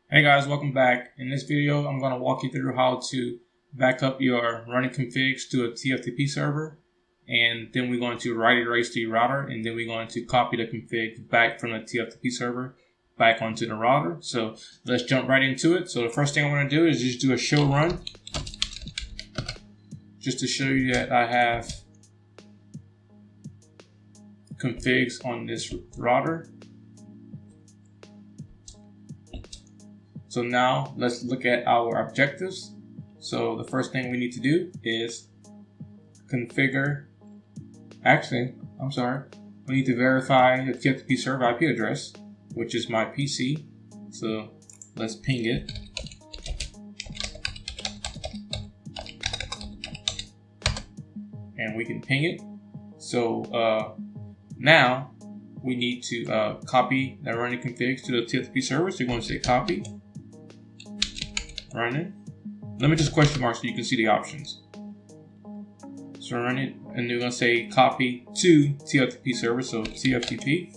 Hey guys, welcome back. In this video, I'm going to walk you through how to back up your running configs to a TFTP server. And then we're going to write erase to your router. And then we're going to copy the config back from the TFTP server back onto the router. So let's jump right into it. So the first thing I'm going to do is just do a show run. Just to show you that I have configs on this router. So now let's look at our objectives. So the first thing we need to do is configure, we need to verify the TFTP server IP address, which is my PC. So let's ping it. And we can ping it. So now we need to copy the running configs to the TFTP server. So you're going to say copy. Run it. Let me just question mark so you can see the options. So run it, and you're gonna say copy to TFTP server, so TFTP.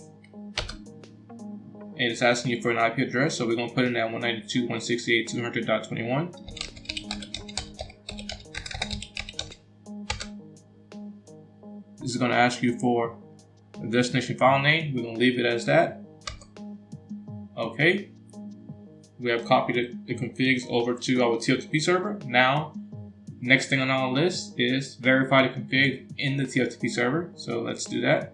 And it's asking you for an IP address, so we're gonna put in that 192.168.200.21. This is gonna ask you for a destination file name. We're gonna leave it as that. Okay. We have copied the configs over to our TFTP server. Now, next thing on our list is verify the config in the TFTP server. So let's do that.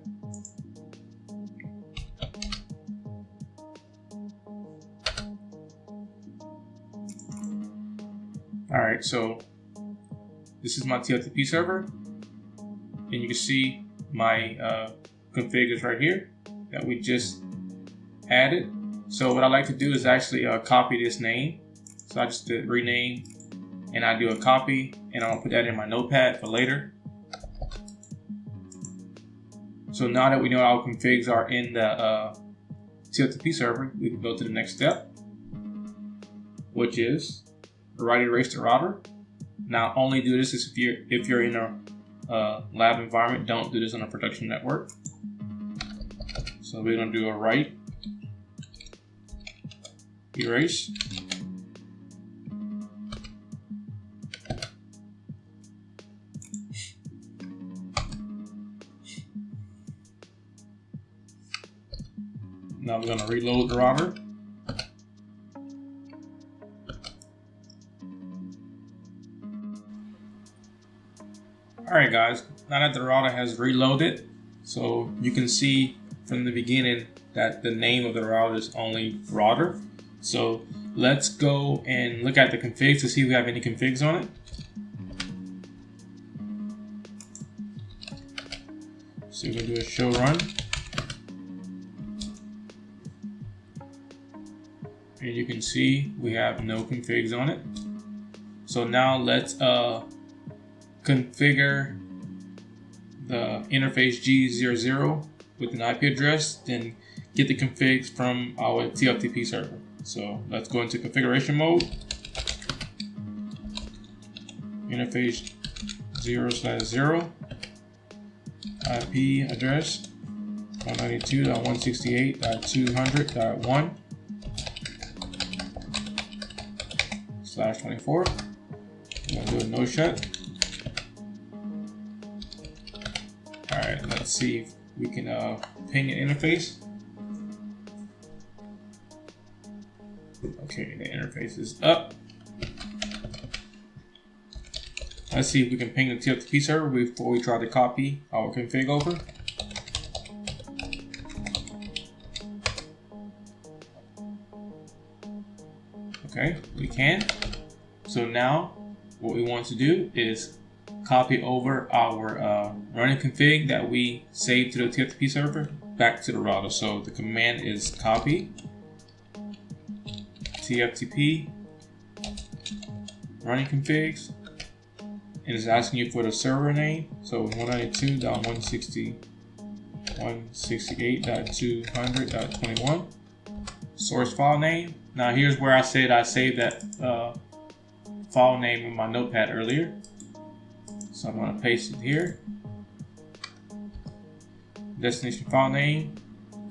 All right, so this is my TFTP server. And you can see my config is right here that we just added. So what I like to do is actually copy this name. So I just did rename and I do a copy and I'll put that in my notepad for later. So now that we know our configs are in the TFTP server, we can go to the next step, which is write erase to router. Now only do this if you're in a lab environment. Don't do this on a production network. So we're gonna do a write erase. Now we're going to reload the router. Alright guys, now that the router has reloaded, so you can see from the beginning that the name of the router is only router. So let's go and look at the configs to see if we have any configs on it. So we're going to do a show run. And you can see we have no configs on it. So now let's configure the Interface G00 with an IP address, then get the configs from our TFTP server. So let's go into configuration mode. Interface 0/0 IP address 192.168.200.1/24. I'm gonna do a no shut. All right, let's see if we can ping an interface. Okay, the interface is up. Let's see if we can ping the TFTP server before we try to copy our config over. Okay, we can. So now what we want to do is copy over our running config that we saved to the TFTP server back to the router. So the command is copy TFTP running configs, and it's asking you for the server name. So 192.168.200.21. Source file name. Now here's where I said I saved that file name in my notepad earlier. So I'm going to paste it here. Destination file name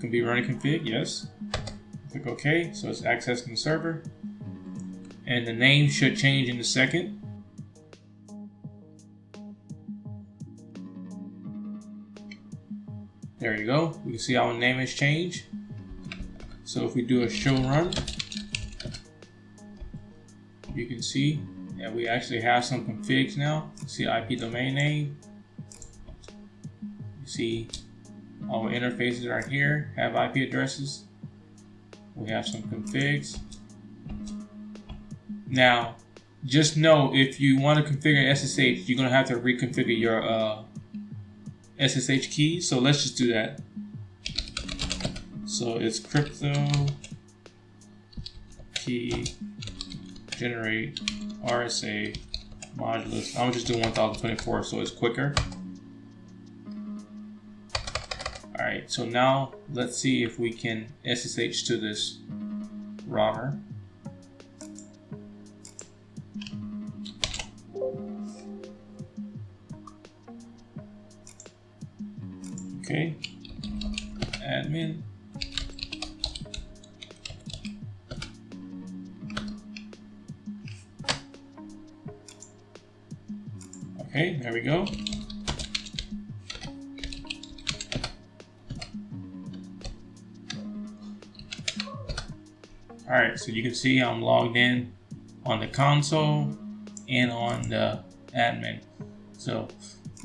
can be running config, yes. Click OK, so it's accessing the server. And the name should change in a second. There you go. We can see our name has changed. So if we do a show run, you can see that we actually have some configs now. You see IP domain name. You see our interfaces right here have IP addresses. We have some configs. Now, just know if you want to configure SSH, you're going to have to reconfigure your SSH key. So let's just do that. So it's crypto key generate RSA modulus. I'm just doing 1024 so it's quicker. Alright, so now let's see if we can SSH to this router. Okay, admin. Okay, there we go. Alright, so you can see I'm logged in on the console and on the admin. So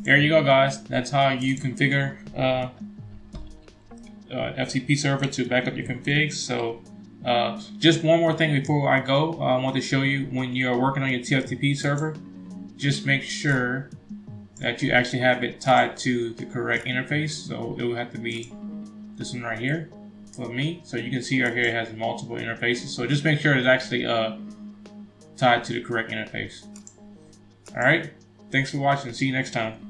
there you go, guys. That's how you configure FTP server to back up your configs. So just one more thing before I go. I want to show you when you're working on your TFTP server, just make sure that you actually have it tied to the correct interface. So it will have to be this one right here for me. So you can see right here it has multiple interfaces. So just make sure it's actually tied to the correct interface. All right. Thanks for watching. See you next time.